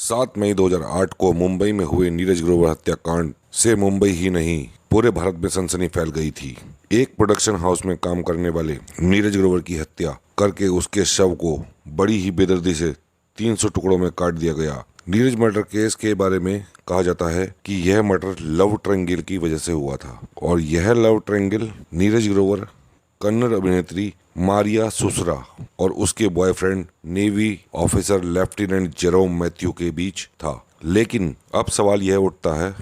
7 मई 2008 को मुंबई में हुए नीरज ग्रोवर हत्याकांड से मुंबई ही नहीं पूरे भारत में सनसनी फैल गई थी। एक प्रोडक्शन हाउस में काम करने वाले नीरज ग्रोवर की हत्या करके उसके शव को बड़ी ही बेदर्दी से 300 टुकड़ों में काट दिया गया। नीरज मर्डर केस के बारे में कहा जाता है कि यह मर्डर लव ट्रायंगल की वजह से हुआ था और यह लव ट्रायंगल नीरज ग्रोवर, कन्नड़ अभिनेत्री मारिया सुसरा और उसके boyfriend navy officer lieutenant Jerome Matthew के बीच था। लेकिन अब सवाल यह उठता है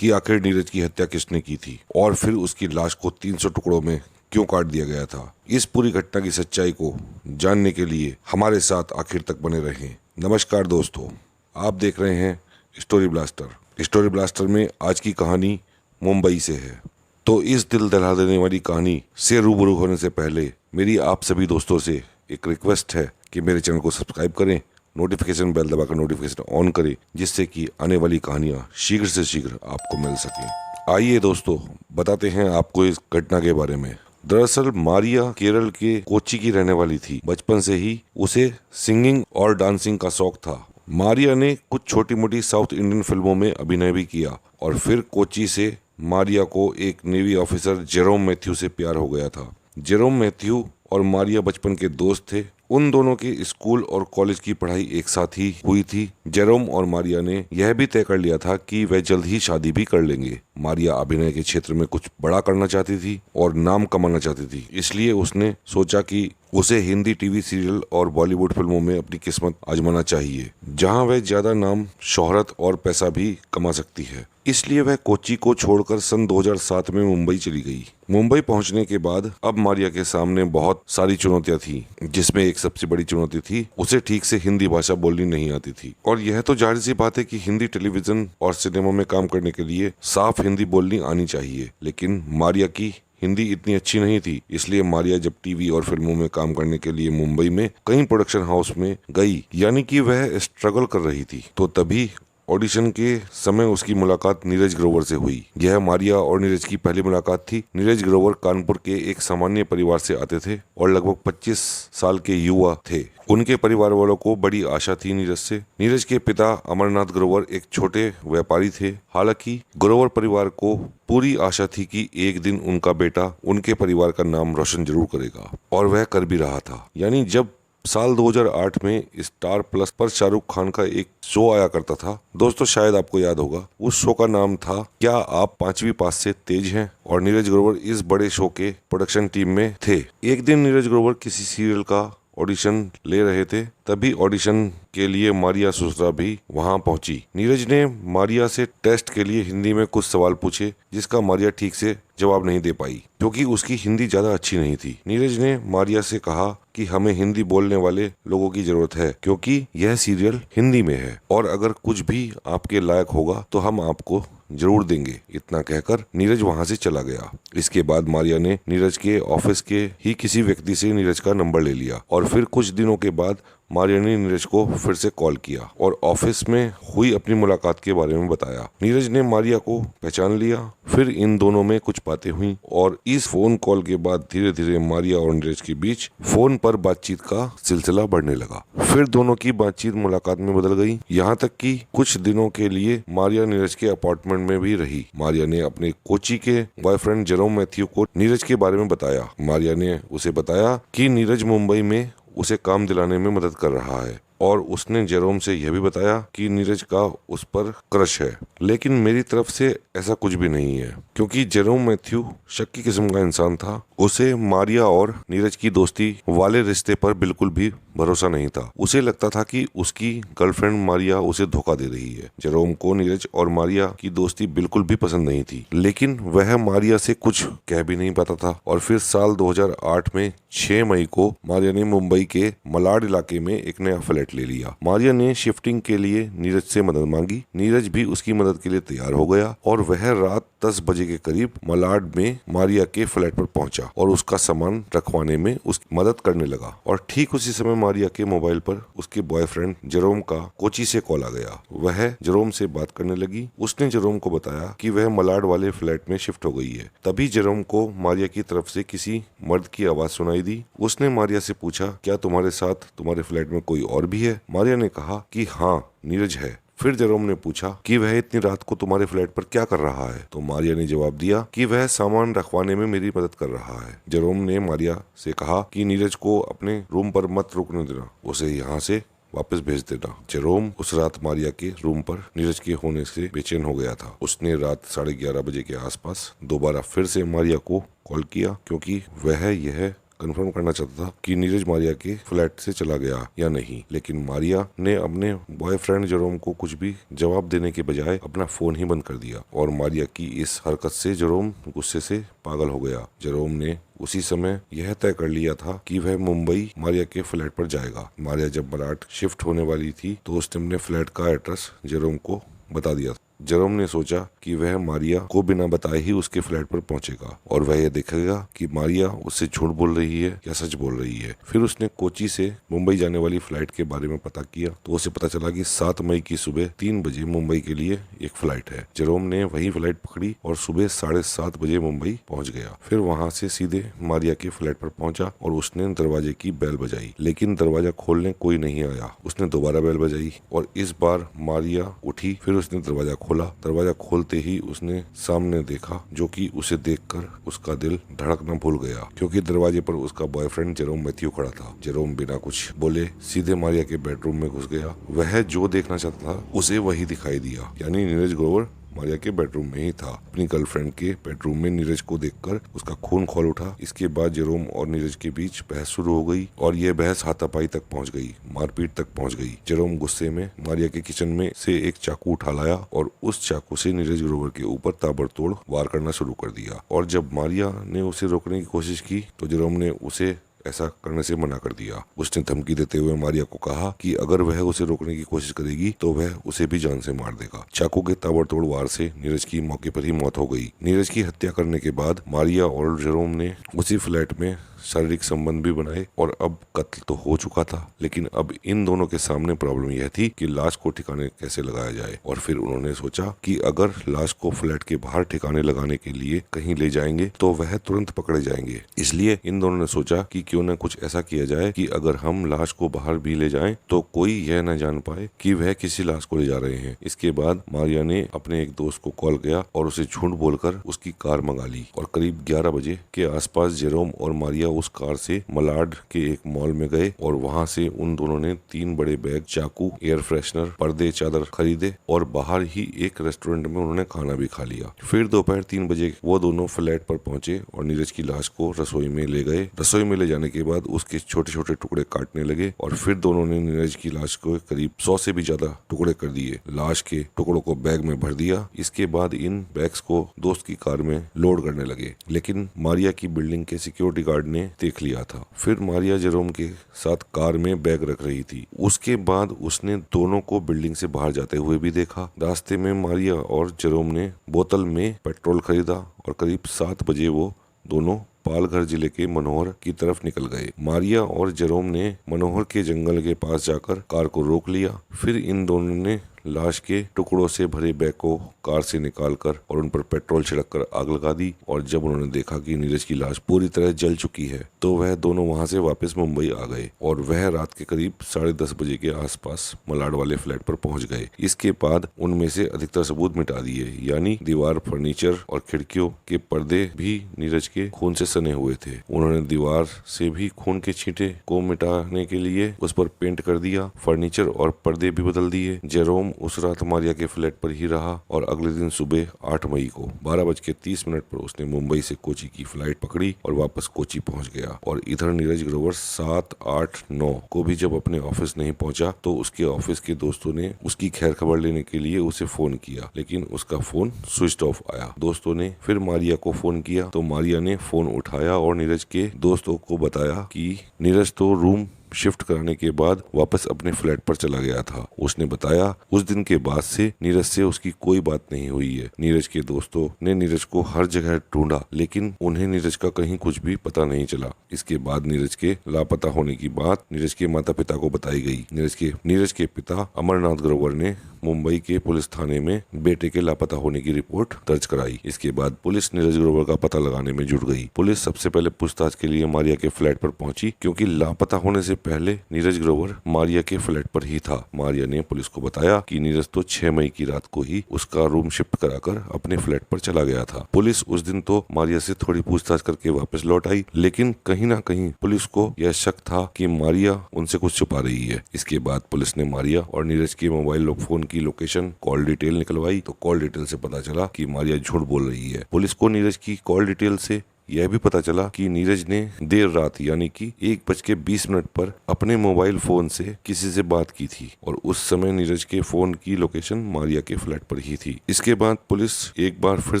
कि आखिर नीरज की हत्या किसने की थी और फिर उसकी लाश को 300 टुकड़ों में क्यों काट दिया गया था। इस पूरी घटना की सच्चाई को जानने के लिए हमारे साथ आखिर तक बने रहें। नमस्कार दोस्तों, आप देख रहे हैं स्टोरी ब्लास्टर। स्टोरी ब्लास्टर में आज की कहानी मुंबई से है। तो इस दिल दहला देने वाली कहानी से रूबरू होने से पहले मेरी आप सभी दोस्तों से एक रिक्वेस्ट है कि मेरे चैनल को सब्सक्राइब करें, नोटिफिकेशन बेल दबाकर नोटिफिकेशन ऑन करें, जिससे कि आने वाली कहानियां शीघ्र से शीघ्र आपको मिल सकें। आइए दोस्तों, बताते हैं आपको इस घटना के बारे में। दरअसल मारिया केरल के कोच्चि की रहने वाली थी। बचपन से ही उसे सिंगिंग और डांसिंग का शौक था। मारिया ने कुछ छोटी मोटी साउथ इंडियन फिल्मों में अभिनय भी किया और फिर कोच्चि से मारिया को एक नेवी ऑफिसर जेरोम मैथ्यू से प्यार हो गया था। जेरोम मैथ्यू और मारिया बचपन के दोस्त थे। उन दोनों के स्कूल और कॉलेज की पढ़ाई एक साथ ही हुई थी। जेरोम और मारिया ने यह भी तय कर लिया था कि वे जल्द ही शादी भी कर लेंगे। मारिया अभिनय के क्षेत्र में कुछ बड़ा करना चाहती थी और नाम कमाना चाहती थी, इसलिए उसने सोचा कि उसे हिंदी टीवी सीरियल और बॉलीवुड फिल्मों में अपनी किस्मत आजमाना चाहिए, जहां वह ज्यादा नाम, शोहरत और पैसा भी कमा सकती है। इसलिए वह कोच्चि को छोड़कर सन 2007 में मुंबई चली गई। मुंबई पहुंचने के बाद अब मारिया के सामने बहुत सारी चुनौतियां थी, जिसमें एक सबसे बड़ी चुनौती थी उसे ठीक से हिंदी भाषा बोलनी नहीं आती थी। और यह तो जाहिर सी बात है कि हिंदी टेलीविजन और सिनेमा में काम करने के लिए साफ हिंदी बोलनी आनी चाहिए, लेकिन मारिया की हिंदी इतनी अच्छी नहीं थी। इसलिए मारिया जब टीवी और फिल्मों में काम करने के लिए मुंबई में कई प्रोडक्शन हाउस में गई, यानी कि वह स्ट्रगल कर रही थी, तो तभी ऑडिशन के समय उसकी मुलाकात नीरज ग्रोवर से हुई। यह मारिया और नीरज की पहली मुलाकात थी। नीरज ग्रोवर कानपुर के एक सामान्य परिवार से आते थे और लगभग 25 साल के युवा थे। उनके परिवार वालों को बड़ी आशा थी नीरज से। नीरज के पिता अमरनाथ ग्रोवर एक छोटे व्यापारी थे। हालांकि ग्रोवर परिवार को पूरी आशा थी कि एक दिन उनका बेटा उनके परिवार का नाम रोशन जरूर करेगा, और वह कर भी रहा था। यानी जब साल 2008 में स्टार प्लस पर शाहरुख खान का एक शो आया करता था, दोस्तों शायद आपको याद होगा, उस शो का नाम था क्या आप 5वीं पास से तेज हैं, और नीरज ग्रोवर इस बड़े शो के प्रोडक्शन टीम में थे। एक दिन नीरज ग्रोवर किसी सीरियल का ऑडिशन ले रहे थे, तभी ऑडिशन के लिए मारिया सुसरा भी वहां पहुंची। नीरज ने मारिया से टेस्ट के लिए हिंदी में कुछ सवाल पूछे, जिसका मारिया ठीक से जवाब नहीं दे पाई क्योंकि उसकी हिंदी ज्यादा अच्छी नहीं थी। नीरज ने मारिया से कहा कि हमें हिंदी बोलने वाले लोगों की जरूरत है, क्योंकि यह सीरियल हिंदी में है और अगर कुछ भी आपके लायक होगा तो हम आपको जरूर देंगे। इतना कहकर नीरज वहां से चला गया। इसके बाद मारिया ने नीरज के ऑफिस के ही किसी व्यक्ति से नीरज का नंबर ले लिया और फिर कुछ दिनों के बाद मारिया ने नीरज को फिर से कॉल किया और ऑफिस में हुई अपनी मुलाकात के बारे में बताया। नीरज ने मारिया को पहचान लिया। फिर इन दोनों में कुछ बातें हुई और इस फोन कॉल के बाद धीरे धीरे मारिया और नीरज के बीच फोन पर बातचीत का सिलसिला बढ़ने लगा। फिर दोनों की बातचीत मुलाकात में बदल गई, यहाँ तक कि कुछ दिनों के लिए मारिया नीरज के अपार्टमेंट में भी रही। मारिया ने अपने कोच्चि के बॉयफ्रेंड जेरोम मैथ्यू को नीरज के बारे में बताया। मारिया ने उसे बताया कि नीरज मुंबई में उसे काम दिलाने में मदद कर रहा है और उसने जेरोम से यह भी बताया कि नीरज का उस पर क्रश है। लेकिन मेरी तरफ से ऐसा कुछ भी नहीं है, क्योंकि जेरोम मैथ्यू शक्की किस्म का इंसान था। उसे मारिया और नीरज की दोस्ती वाले रिश्ते पर बिल्कुल भी भरोसा नहीं था। उसे लगता था कि उसकी गर्लफ्रेंड मारिया उसे धोखा दे रही है। जेरोम को नीरज और मारिया की दोस्ती बिल्कुल भी पसंद नहीं थी, लेकिन वह मारिया से कुछ कह भी नहीं पाता था। और फिर साल 2008 में 6 मई को मारिया ने मुंबई के मलाड इलाके में एक नया फ्लैट ले लिया। मारिया ने शिफ्टिंग के लिए नीरज से मदद मांगी। नीरज भी उसकी मदद के लिए तैयार हो गया और वह रात 10 बजे के करीब मलाड में मारिया के फ्लैट पर पहुंचा और उसका सामान रखवाने में उसकी मदद करने लगा। और ठीक उसी समय मारिया के मोबाइल पर उसके बॉयफ्रेंड जेरोम का कोच्चि से कॉल आ गया। वह जेरोम से बात करने लगी। उसने जेरोम को बताया कि वह मलाड वाले फ्लैट में शिफ्ट हो गई है। तभी जेरोम को मारिया की तरफ से किसी मर्द की आवाज सुनाई दी। उसने मारिया से पूछा, क्या तुम्हारे साथ तुम्हारे फ्लैट में कोई और भी है? मारिया ने कहा कि हाँ, नीरज है। फिर जेरोम ने पूछा कि वह इतनी रात को तुम्हारे फ्लैट पर क्या कर रहा है। तो मारिया ने जवाब दिया कि वह सामान रखवाने में मेरी मदद कर रहा है। जेरोम ने मारिया से कहा कि नीरज को अपने रूम पर मत रुकने देना, उसे यहाँ से वापस भेज देना। जेरोम उस रात मारिया के रूम पर नीरज के होने से बेचैन हो गया था। उसने रात 11:30 बजे के आसपास दोबारा फिर से मारिया को कॉल किया, क्योंकि वह यह कंफर्म करना चाहता था कि नीरज मारिया के फ्लैट से चला गया या नहीं। लेकिन मारिया ने अपने बॉयफ्रेंड जेरोम को कुछ भी जवाब देने के बजाय अपना फोन ही बंद कर दिया और मारिया की इस हरकत से जेरोम गुस्से से पागल हो गया। जेरोम ने उसी समय यह तय कर लिया था कि वह मुंबई मारिया के फ्लैट पर जाएगा। मारिया जब मलाड शिफ्ट होने वाली थी तो उसने अपने फ्लैट का एड्रेस जेरोम को बता दिया। जेरोम ने सोचा कि वह मारिया को बिना बताए ही उसके फ्लैट पर पहुंचेगा और वह यह देखेगा कि मारिया उससे झूठ बोल रही है या सच बोल रही है। फिर उसने कोची से मुंबई जाने वाली फ्लाइट के बारे में पता किया तो उसे पता चला कि 7 मई की सुबह 3 बजे मुंबई के लिए एक फ्लाइट है। जेरोम ने वही फ्लाइट पकड़ी और सुबह 7:30 बजे मुंबई पहुंच गया। फिर वहां से सीधे मारिया के फ्लैट पर पहुंचा और उसने दरवाजे की बेल बजाई, लेकिन दरवाजा खोलने कोई नहीं आया। उसने दोबारा बेल बजाई और इस बार मारिया उठी। फिर उसने दरवाजा खोला। दरवाजा खोलते ही उसने सामने देखा, जो कि उसे देखकर उसका दिल धड़कना भूल गया, क्योंकि दरवाजे पर उसका बॉयफ्रेंड जेरोम मैथ्यू खड़ा था। जेरोम बिना कुछ बोले सीधे मारिया के बेडरूम में घुस गया। वह जो देखना चाहता था उसे वही दिखाई दिया, यानी नीरज ग्रोवर मारिया के बेडरूम में ही था। अपनी गर्लफ्रेंड के बेडरूम में नीरज को देखकर उसका खून खौल उठा। इसके बाद जेरोम और नीरज के बीच बहस शुरू हो गई और यह बहस हाथापाई तक पहुंच गई, मारपीट तक पहुंच गई। जेरोम गुस्से में मारिया के किचन में से एक चाकू उठा लाया और उस चाकू से नीरज ग्रोवर के ऊपर ताबड़तोड़ वार करना शुरू कर दिया। और जब मारिया ने उसे रोकने की कोशिश की तो जेरोम ने उसे ऐसा करने से मना कर दिया। उसने धमकी देते हुए मारिया को कहा कि अगर वह उसे रोकने की कोशिश करेगी तो वह उसे भी जान से मार देगा। चाकू के ताबड़तोड़ वार से नीरज की मौके पर ही मौत हो गई। नीरज की हत्या करने के बाद मारिया और जेरोम ने उसी फ्लैट में शारीरिक संबंध भी बनाए और अब कत्ल तो हो चुका था, लेकिन अब इन दोनों के सामने प्रॉब्लम यह थी कि लाश को ठिकाने कैसे लगाया जाए। और फिर उन्होंने सोचा कि अगर लाश को फ्लैट के बाहर ठिकाने लगाने के लिए कहीं ले जाएंगे तो वह तुरंत पकड़े जाएंगे। इसलिए इन दोनों ने सोचा कि क्यों न कुछ ऐसा किया जाए कि अगर हम लाश को बाहर भी ले जाएं तो कोई यह न जान पाए कि वह किसी लाश को ले जा रहे हैं। इसके बाद मारिया ने अपने एक दोस्त को कॉल किया और उसे झूठ बोलकर उसकी कार मंगा ली और करीब 11 बजे के आसपास जेरोम और मारिया उस कार से मलाड के एक मॉल में गए और वहां से उन दोनों ने 3 बड़े बैग, चाकू, एयर फ्रेशनर, पर्दे, चादर खरीदे और बाहर ही एक रेस्टोरेंट में उन्होंने खाना भी खा लिया। फिर दोपहर 3 बजे वो दोनों फ्लैट पर पहुंचे और नीरज की लाश को रसोई में ले गए। रसोई में ले जाने के बाद उसके छोटे छोटे टुकड़े काटने लगे और फिर दोनों ने नीरज की लाश को करीब 100 से भी ज्यादा टुकड़े कर दिए। लाश के टुकड़ों को बैग में भर दिया। इसके बाद इन बैग्स को दोस्त की कार में लोड करने लगे, लेकिन मारिया की बिल्डिंग के सिक्योरिटी गार्ड ने देख लिया था। फिर मारिया जेरोम के साथ कार में बैग रख रही थी। उसके बाद उसने दोनों को बिल्डिंग से बाहर जाते हुए भी देखा। रास्ते में मारिया और जेरोम ने बोतल में पेट्रोल खरीदा और करीब 7 बजे वो दोनों पालघर जिले के मनोहर की तरफ निकल गए। मारिया और जेरोम ने मनोहर के जंगल के पास जाकर कार को रोक लिया। फिर इन दोनों ने लाश के टुकड़ों से भरे बैग को कार से निकालकर और उन पर पेट्रोल छिड़ककर आग लगा दी। और जब उन्होंने देखा कि नीरज की लाश पूरी तरह जल चुकी है तो वह दोनों वहां से वापस मुंबई आ गए और वह रात के करीब 10:30 बजे के आसपास मलाड वाले फ्लैट पर पहुंच गए। इसके बाद उनमें से अधिकतर सबूत मिटा दिए, यानी दीवार, फर्नीचर और खिड़कियों के पर्दे भी नीरज के खून से सने हुए थे। उन्होंने दीवार से भी खून के छींटे को मिटाने के लिए उस पर पेंट कर दिया। फर्नीचर और पर्दे भी बदल दिए। जेरोम उस रात मारिया के फ्लैट पर ही रहा और अगले दिन सुबह 8 मई को 12:30 पर उसने मुंबई से कोची की फ्लाइट पकड़ी और वापस कोची पहुंच गया। और इधर नीरज ग्रोवर 7, 8, 9 को भी जब अपने ऑफिस नहीं पहुंचा तो उसके ऑफिस के दोस्तों ने उसकी खैर खबर लेने के लिए उसे फोन किया, लेकिन उसका फोन स्विच ऑफ आया। दोस्तों ने फिर मारिया को फोन किया तो मारिया ने फोन उठाया और नीरज के दोस्तों को बताया कि नीरज तो रूम शिफ्ट कराने के बाद वापस अपने फ्लैट पर चला गया था। उसने बताया उस दिन के बाद से नीरज से उसकी कोई बात नहीं हुई है। नीरज के दोस्तों ने नीरज को हर जगह ढूंढा, लेकिन उन्हें नीरज का कहीं कुछ भी पता नहीं चला। इसके बाद नीरज के लापता होने की बात नीरज के माता पिता को बताई गई। नीरज के पिता अमरनाथ ग्रोवर ने मुंबई के पुलिस थाने में बेटे के लापता होने की रिपोर्ट दर्ज कराई। इसके बाद पुलिस नीरज ग्रोवर का पता लगाने में जुट गई। पुलिस सबसे पहले पूछताछ के लिए मारिया के फ्लैट पर पहुंची, क्योंकि लापता होने से पहले नीरज ग्रोवर मारिया के फ्लैट पर ही था। मारिया ने पुलिस को बताया कि नीरज तो 6 मई की रात को ही उसका रूम शिफ्ट कराकर अपने फ्लैट पर चला गया था। पुलिस उस दिन तो मारिया से थोड़ी पूछताछ करके वापस लौट आई, लेकिन कहीं ना कहीं पुलिस को यह शक था कि मारिया उनसे कुछ छुपा रही है। इसके बाद पुलिस ने मारिया और नीरज के मोबाइल फोन की लोकेशन, कॉल डिटेल निकलवाई तो कॉल डिटेल से पता चला कि मारिया झूठ बोल रही है। पुलिस को नीरज की कॉल डिटेल से यह भी पता चला कि नीरज ने देर रात यानी कि 1:20 पर अपने मोबाइल फोन से किसी से बात की थी और उस समय नीरज के फोन की लोकेशन मारिया के फ्लैट पर ही थी। इसके बाद पुलिस एक बार फिर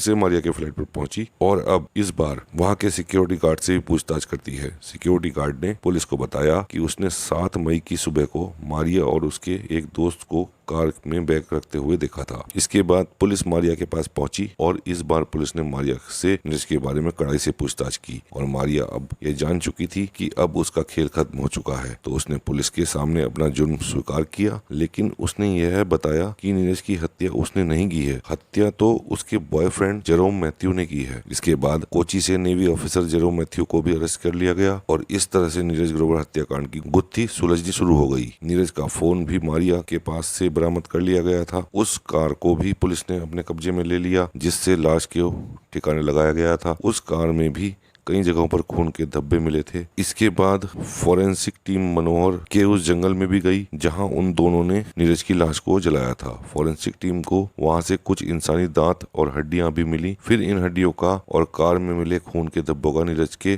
से मारिया के फ्लैट पर पहुंची और अब इस बार वहां के सिक्योरिटी गार्ड से भी पूछताछ करती है। सिक्योरिटी गार्ड ने पुलिस को बताया कि उसने 7 मई की सुबह को मारिया और उसके एक दोस्त को कार में बैग रखते हुए देखा था। इसके बाद पुलिस मारिया के पास पहुंची और इस बार पुलिस ने मारिया से नीरज के बारे में कड़ाई से पूछताछ की और मारिया अब यह जान चुकी थी कि अब उसका खेल खत्म हो चुका है, तो उसने पुलिस के सामने अपना जुर्म स्वीकार किया। लेकिन उसने यह बताया कि नीरज की हत्या उसने नहीं की है, हत्या तो उसके बॉयफ्रेंड जेरोम मैथ्यू ने की है। इसके बाद कोची से नेवी ऑफिसर जेरोम मैथ्यू को भी अरेस्ट कर लिया गया और इस तरह से नीरज ग्रोवर हत्याकांड की गुत्थी सुलझनी शुरू हो गई। नीरज का फोन भी मारिया के पास से बरामद कर लिया गया था। उस कार को भी पुलिस ने अपने कब्जे में ले लिया जिससे लाश के ठिकाने लगाया गया था। उस कार में भी कई जगहों पर खून के धब्बे मिले थे। इसके बाद फॉरेंसिक टीम मनोहर के उस जंगल में भी गई जहां उन दोनों ने नीरज की लाश को जलाया था। फॉरेंसिक टीम को वहां से कुछ इंसानी दांत और हड्डियां भी मिली। फिर इन हड्डियों का और कार में मिले खून के धब्बों का नीरज के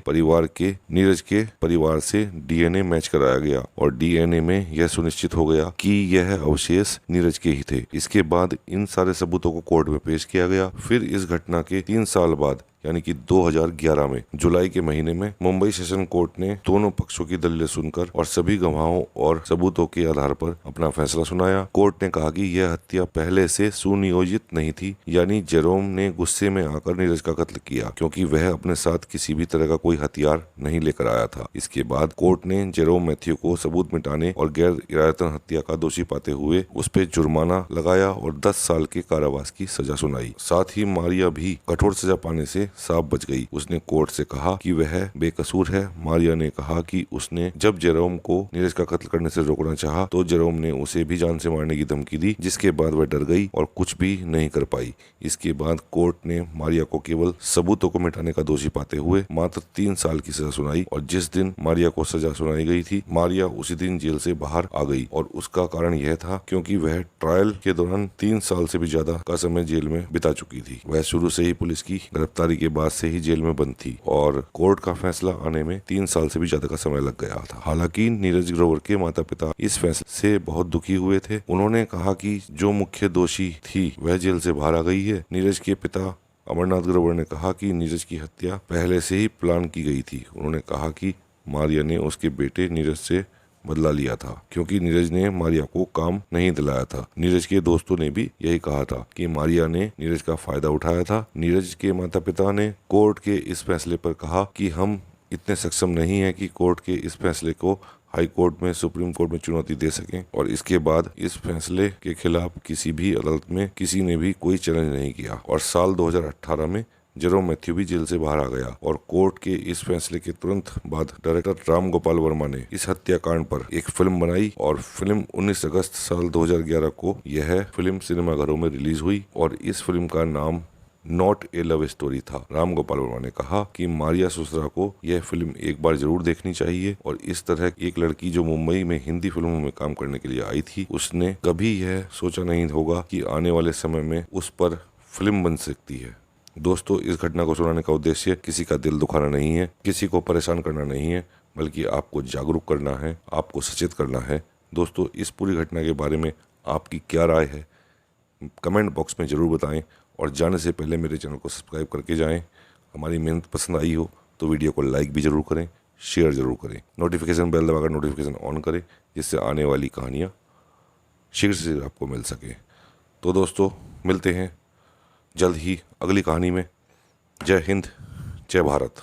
परिवार से डीएनए मैच कराया गया और डीएनए में यह सुनिश्चित हो गया कि यह अवशेष नीरज के ही थे। इसके बाद इन सारे सबूतों को कोर्ट में पेश किया गया। फिर इस घटना के 3 साल बाद यानी कि 2011 में जुलाई के महीने में मुंबई सेशन कोर्ट ने दोनों पक्षों की दलीलें सुनकर और सभी गवाहों और सबूतों के आधार पर अपना फैसला सुनाया। कोर्ट ने कहा कि यह हत्या पहले से सुनियोजित नहीं थी, यानी जेरोम ने गुस्से में आकर नीरज का कत्ल किया क्योंकि वह अपने साथ किसी भी तरह का कोई हथियार नहीं लेकर आया था। इसके बाद कोर्ट ने जेरोम मैथ्यू को सबूत मिटाने और गैर इरादतन हत्या का दोषी पाते हुए उस पर जुर्माना लगाया और 10 साल के कारावास की सजा सुनाई। साथ ही मारिया भी कठोर सजा पाने से साफ बच गई। उसने कोर्ट से कहा कि वह बेकसूर है। मारिया ने कहा कि उसने जब जेरोम को नीरज का कत्ल करने से रोकना चाहा तो जेरोम ने उसे भी जान से मारने की धमकी दी, जिसके बाद वह डर गई और कुछ भी नहीं कर पाई। इसके बाद कोर्ट ने मारिया को केवल सबूतों को मिटाने का दोषी पाते हुए मात्र 3 साल की सजा सुनाई और जिस दिन मारिया को सजा सुनाई गई थी, मारिया उसी दिन जेल से बाहर आ गई और उसका कारण यह था क्योंकि वह ट्रायल के दौरान 3 साल से भी ज्यादा का समय जेल में बिता चुकी थी। वह शुरू से ही पुलिस की गिरफ्तारी के बाद से ही जेल में बंद थी और कोर्ट का फैसला आने में 3 साल से भी ज्यादा का समय लग गया था। हालांकि नीरज ग्रोवर के माता पिता इस फैसले से बहुत दुखी हुए थे। उन्होंने कहा कि जो मुख्य दोषी थी वह जेल से बाहर आ गई है। नीरज के पिता अमरनाथ ग्रोवर ने कहा कि नीरज की हत्या पहले से ही प्लान की गई थी। उन्होंने कहा कि मारिया ने उसके बेटे नीरज से बदला लिया था क्योंकि नीरज ने मारिया को काम नहीं दिलाया था। नीरज के दोस्तों ने भी यही कहा था कि मारिया ने नीरज का फायदा उठाया था। नीरज के माता पिता ने कोर्ट के इस फैसले पर कहा कि हम इतने सक्षम नहीं हैं कि कोर्ट के इस फैसले को हाई कोर्ट में, सुप्रीम कोर्ट में चुनौती दे सकें और इसके बाद इस फैसले के खिलाफ किसी भी अदालत में किसी ने भी कोई चैलेंज नहीं किया और साल 2018 में जेरोम मैथ्यू भी जेल से बाहर आ गया और कोर्ट के इस फैसले के तुरंत बाद डायरेक्टर राम गोपाल वर्मा ने इस हत्याकांड पर एक फिल्म बनाई और फिल्म 19 अगस्त साल 2011 को यह फिल्म सिनेमाघरों में रिलीज हुई और इस फिल्म का नाम नॉट ए लव स्टोरी था। राम गोपाल वर्मा ने कहा कि मारिया सुसरा को यह फिल्म एक बार जरूर देखनी चाहिए और इस तरह एक लड़की जो मुंबई में हिंदी फिल्मों में काम करने के लिए आई थी, उसने कभी यह सोचा नहीं होगा कि आने वाले समय में उस पर फिल्म बन सकती है। दोस्तों, इस घटना को सुनाने का उद्देश्य किसी का दिल दुखाना नहीं है, किसी को परेशान करना नहीं है, बल्कि आपको जागरूक करना है, आपको सचेत करना है। दोस्तों, इस पूरी घटना के बारे में आपकी क्या राय है कमेंट बॉक्स में ज़रूर बताएं और जाने से पहले मेरे चैनल को सब्सक्राइब करके जाएं। हमारी मेहनत पसंद आई हो तो वीडियो को लाइक भी ज़रूर करें, शेयर ज़रूर करें, नोटिफिकेशन बेल दबाकर नोटिफिकेशन ऑन करें जिससे आने वाली कहानियाँ शीघ्र से आपको मिल सके। तो दोस्तों, मिलते हैं जल्द ही अगली कहानी में। जय हिंद, जय भारत।